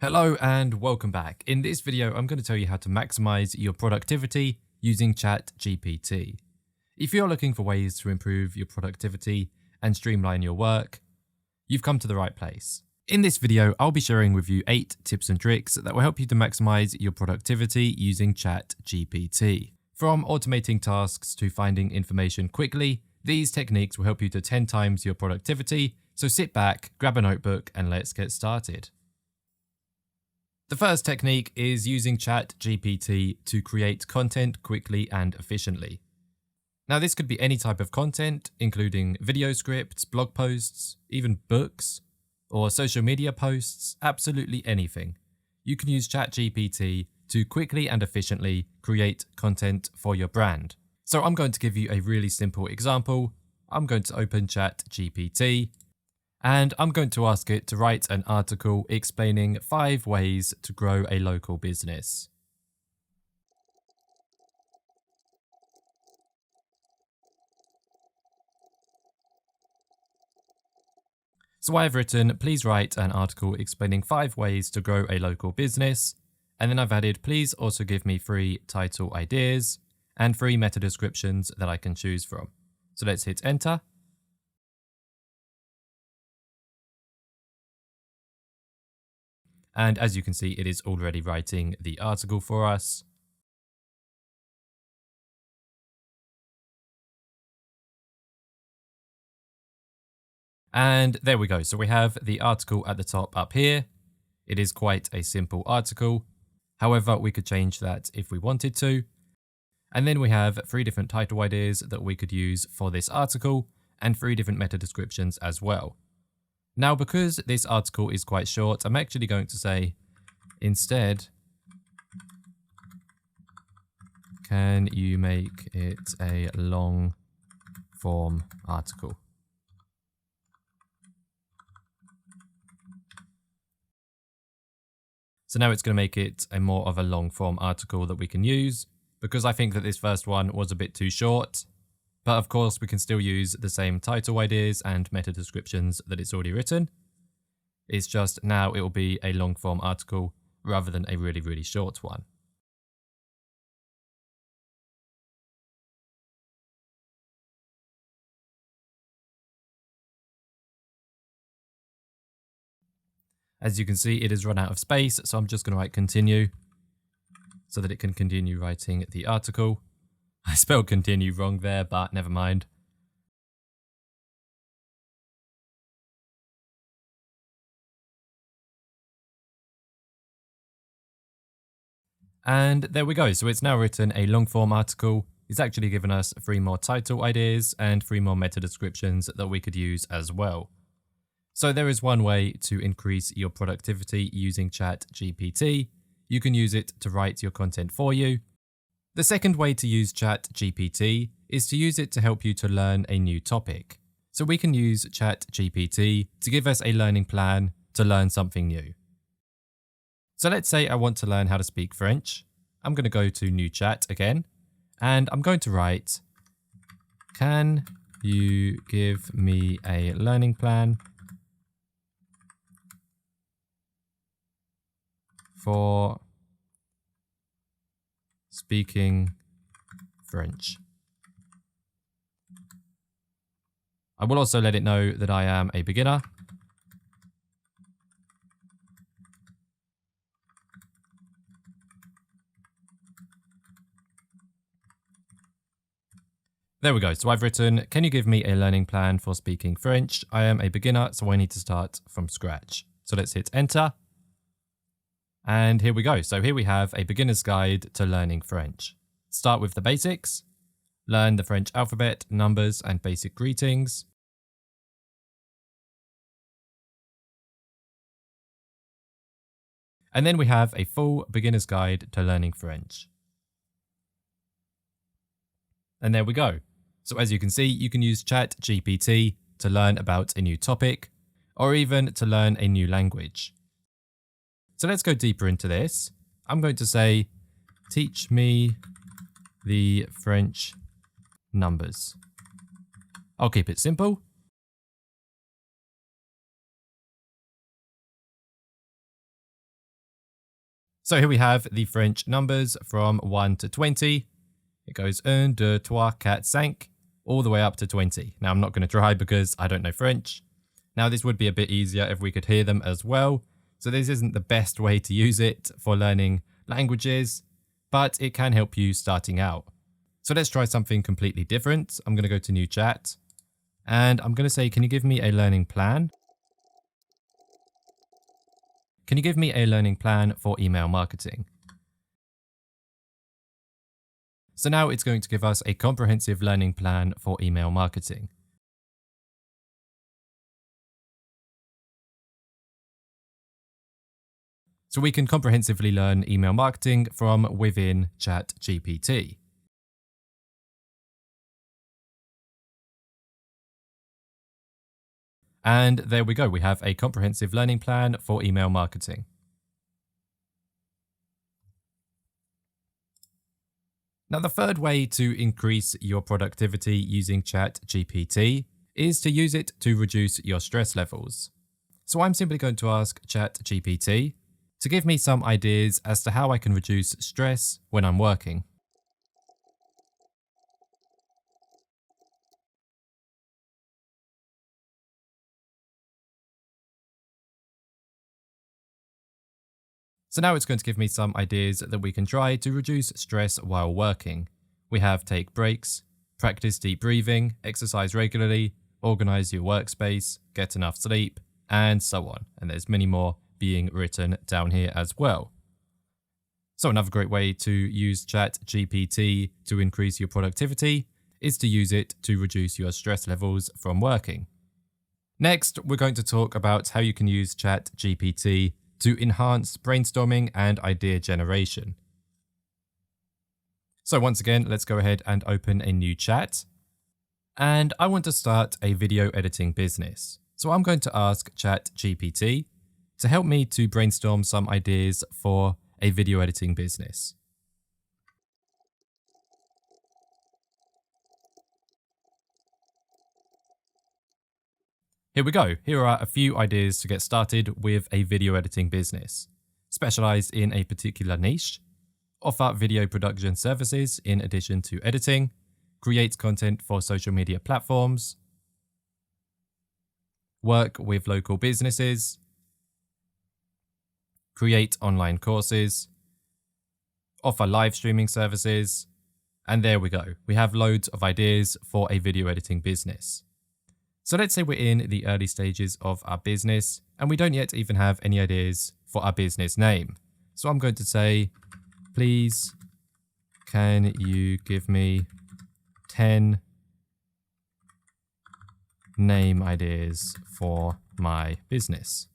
Hello and welcome back. In this video, I'm going to tell you how to maximize your productivity using ChatGPT. If you're looking for ways to improve your productivity and streamline your work, you've come to the right place. In this video, I'll be sharing with you 8 tips and tricks that will help you to maximize your productivity using ChatGPT. From automating tasks to finding information quickly, these techniques will help you to 10 times your productivity. So sit back, grab a notebook, and let's get started. The first technique is using ChatGPT to create content quickly and efficiently. Now, this could be any type of content, including video scripts, blog posts, even books, or social media posts, absolutely anything. You can use ChatGPT to quickly and efficiently create content for your brand. So I'm going to give you a really simple example. I'm going to open ChatGPT. And I'm going to ask it to write an article explaining 5 ways to grow a local business. So I've written, please write an article explaining 5 ways to grow a local business. And then I've added, please also give me 3 title ideas and 3 meta descriptions that I can choose from. So let's hit enter. And as you can see, it is already writing the article for us. And there we go. So we have the article at the top up here. It is quite a simple article. However, we could change that if we wanted to. And then we have 3 different title ideas that we could use for this article and 3 different meta descriptions as well. Now, because this article is quite short, I'm actually going to say, instead, can you make it a long form article? So now it's going to make it a more of a long form article that we can use, because I think that this first one was a bit too short. But of course, we can still use the same title ideas and meta descriptions that it's already written. It's just now it will be a long form article rather than a really, really short one. As you can see, it has run out of space, so I'm just going to write continue so that it can continue writing the article. I spelled continue wrong there, but never mind. And there we go. So it's now written a long form article. It's actually given us 3 more title ideas and 3 more meta descriptions that we could use as well. So there is one way to increase your productivity using ChatGPT. You can use it to write your content for you. The second way to use ChatGPT is to use it to help you to learn a new topic. So we can use ChatGPT to give us a learning plan to learn something new. So let's say I want to learn how to speak French. I'm going to go to New Chat again, and I'm going to write, can you give me a learning plan for speaking French? I will also let it know that I am a beginner. There we go. So I've written, can you give me a learning plan for speaking French? I am a beginner, so I need to start from scratch. So let's hit enter. And here we go. So here we have a beginner's guide to learning French. Start with the basics. Learn the French alphabet, numbers, and basic greetings. And then we have a full beginner's guide to learning French. And there we go. So as you can see, you can use ChatGPT to learn about a new topic or even to learn a new language. So let's go deeper into this. I'm going to say, teach me the French numbers. I'll keep it simple. So here we have the French numbers from 1 to 20. It goes 1, 2, 3, 4, 5, all the way up to 20. Now I'm not going to try because I don't know French. Now this would be a bit easier if we could hear them as well. So this isn't the best way to use it for learning languages, but it can help you starting out. So let's try something completely different. I'm going to go to new chat and I'm going to say, can you give me a learning plan? Can you give me a learning plan for email marketing? So now it's going to give us a comprehensive learning plan for email marketing. So we can comprehensively learn email marketing from within ChatGPT. And there we go. We have a comprehensive learning plan for email marketing. Now, the third way to increase your productivity using ChatGPT is to use it to reduce your stress levels. So I'm simply going to ask ChatGPT to give me some ideas as to how I can reduce stress when I'm working. So now it's going to give me some ideas that we can try to reduce stress while working. We have take breaks, practice deep breathing, exercise regularly, organize your workspace, get enough sleep, and so on. And there's many more being written down here as well. So another great way to use ChatGPT to increase your productivity is to use it to reduce your stress levels from working. Next, we're going to talk about how you can use ChatGPT to enhance brainstorming and idea generation. So once again, let's go ahead and open a new chat. And I want to start a video editing business. So I'm going to ask ChatGPT to help me to brainstorm some ideas for a video editing business. Here we go. Here are a few ideas to get started with a video editing business. Specialize in a particular niche, offer video production services in addition to editing, create content for social media platforms, work with local businesses, create online courses, offer live streaming services, and there we go. We have loads of ideas for a video editing business. So let's say we're in the early stages of our business and we don't yet even have any ideas for our business name. So I'm going to say, please, can you give me 10 name ideas for my business?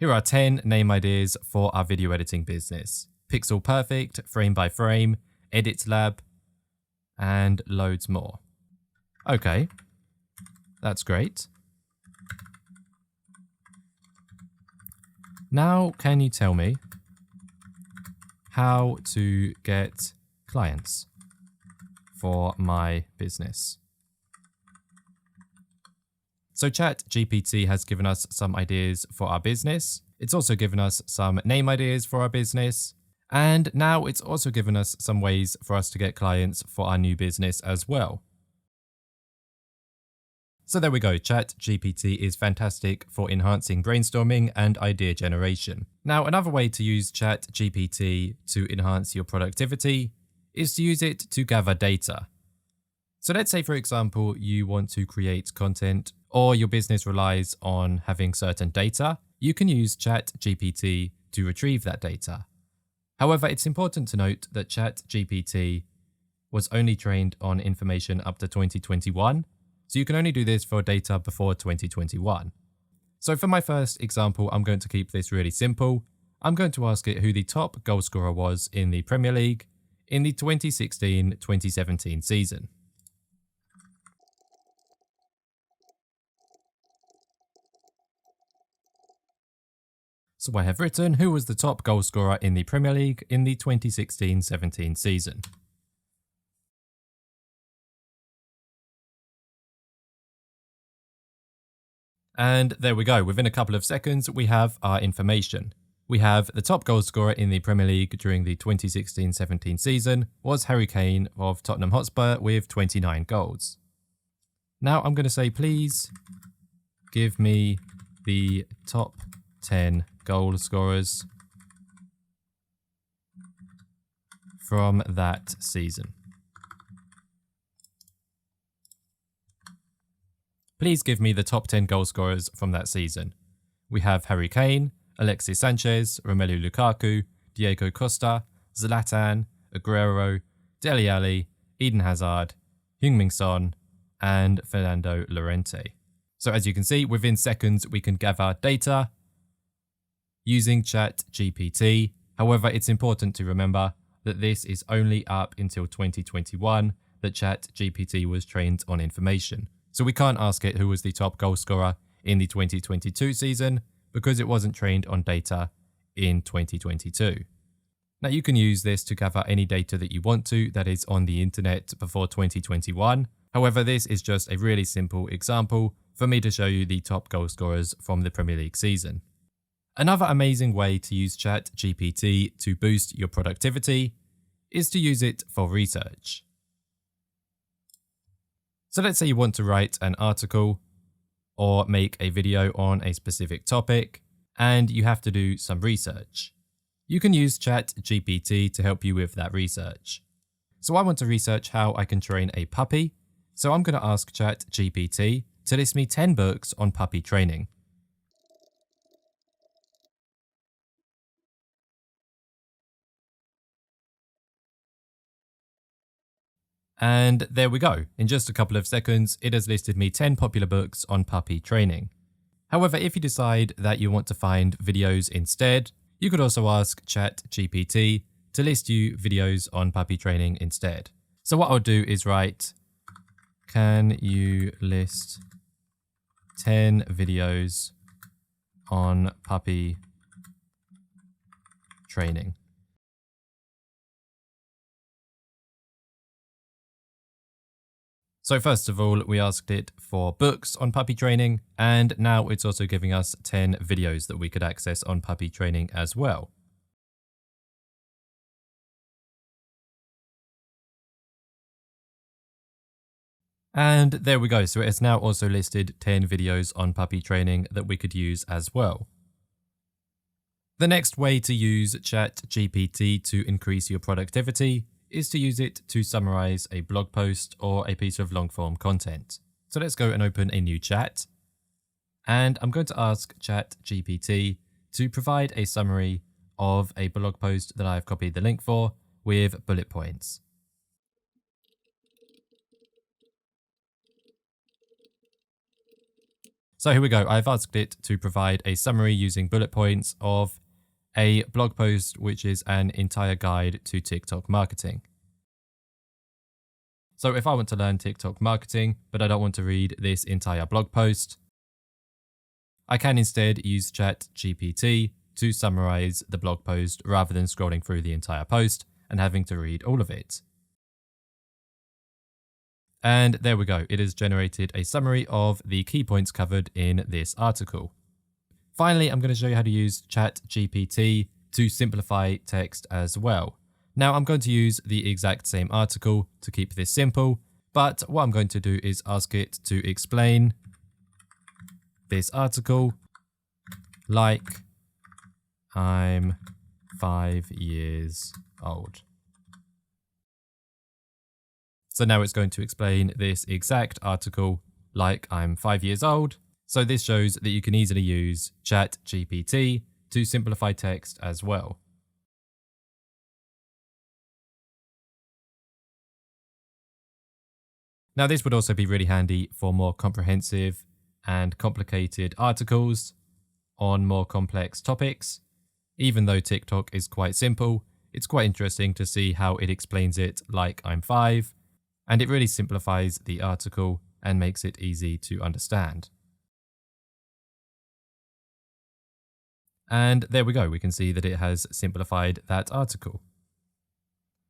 Here are 10 name ideas for our video editing business. Pixel Perfect, Frame by Frame, Edit Lab, and loads more. Okay, that's great. Now, can you tell me how to get clients for my business? So ChatGPT has given us some ideas for our business. It's also given us some name ideas for our business. And now it's also given us some ways for us to get clients for our new business as well. So there we go. ChatGPT is fantastic for enhancing brainstorming and idea generation. Now, another way to use ChatGPT to enhance your productivity is to use it to gather data. So let's say, for example, you want to create content or your business relies on having certain data. You can use ChatGPT to retrieve that data. However, it's important to note that ChatGPT was only trained on information up to 2021, so you can only do this for data before 2021. So for my first example, I'm going to keep this really simple. I'm going to ask it who the top goal scorer was in the Premier League in the 2016-2017 season. So I have written who was the top goal scorer in the Premier League in the 2016-17 season. And there we go. Within a couple of seconds, we have our information. We have the top goal scorer in the Premier League during the 2016-17 season was Harry Kane of Tottenham Hotspur with 29 goals. Now I'm going to say, please give me the top 10 goal scorers from that season. Please give me the top 10 goal scorers from that season. We have Harry Kane, Alexis Sanchez, Romelu Lukaku, Diego Costa, Zlatan, Aguero, Dele Alli, Eden Hazard, Heung-min Son, and Fernando Llorente. So as you can see, within seconds we can gather data using ChatGPT. However, it's important to remember that this is only up until 2021 that ChatGPT was trained on information. So we can't ask it who was the top goal scorer in the 2022 season because it wasn't trained on data in 2022. Now you can use this to gather any data that you want to that is on the internet before 2021. However, this is just a really simple example for me to show you the top goal scorers from the Premier League season. Another amazing way to use ChatGPT to boost your productivity is to use it for research. So let's say you want to write an article or make a video on a specific topic and you have to do some research. You can use ChatGPT to help you with that research. So I want to research how I can train a puppy. So I'm going to ask ChatGPT to list me 10 books on puppy training. And there we go. In just a couple of seconds, it has listed me 10 popular books on puppy training. However, if you decide that you want to find videos instead, you could also ask ChatGPT to list you videos on puppy training instead. So what I'll do is write, can you list 10 videos on puppy training? So first of all, we asked it for books on puppy training, and now it's also giving us 10 videos that we could access on puppy training as well. And there we go. So it has now also listed 10 videos on puppy training that we could use as well. The next way to use ChatGPT to increase your productivity is to use it to summarize a blog post or a piece of long-form content. So let's go and open a new chat. And I'm going to ask ChatGPT to provide a summary of a blog post that I've copied the link for with bullet points. So here we go. I've asked it to provide a summary using bullet points of a blog post, which is an entire guide to TikTok marketing. So if I want to learn TikTok marketing, but I don't want to read this entire blog post, I can instead use ChatGPT to summarize the blog post rather than scrolling through the entire post and having to read all of it. And there we go. It has generated a summary of the key points covered in this article. Finally, I'm going to show you how to use ChatGPT to simplify text as well. Now, I'm going to use the exact same article to keep this simple, but what I'm going to do is ask it to explain this article like I'm 5 years old. So now it's going to explain this exact article like I'm 5 years old. So this shows that you can easily use ChatGPT to simplify text as well. Now this would also be really handy for more comprehensive and complicated articles on more complex topics. Even though TikTok is quite simple, it's quite interesting to see how it explains it like I'm 5, and it really simplifies the article and makes it easy to understand. And there we go, we can see that it has simplified that article.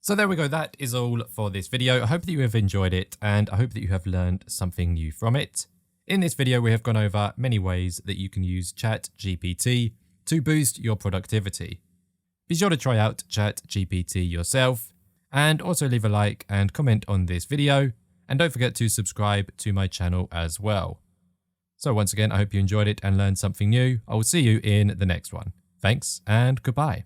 So there we go, that is all for this video. I hope that you have enjoyed it and I hope that you have learned something new from it. In this video, we have gone over many ways that you can use ChatGPT to boost your productivity. Be sure to try out ChatGPT yourself, and also leave a like and comment on this video, and don't forget to subscribe to my channel as well. So once again, I hope you enjoyed it and learned something new. I will see you in the next one. Thanks and goodbye.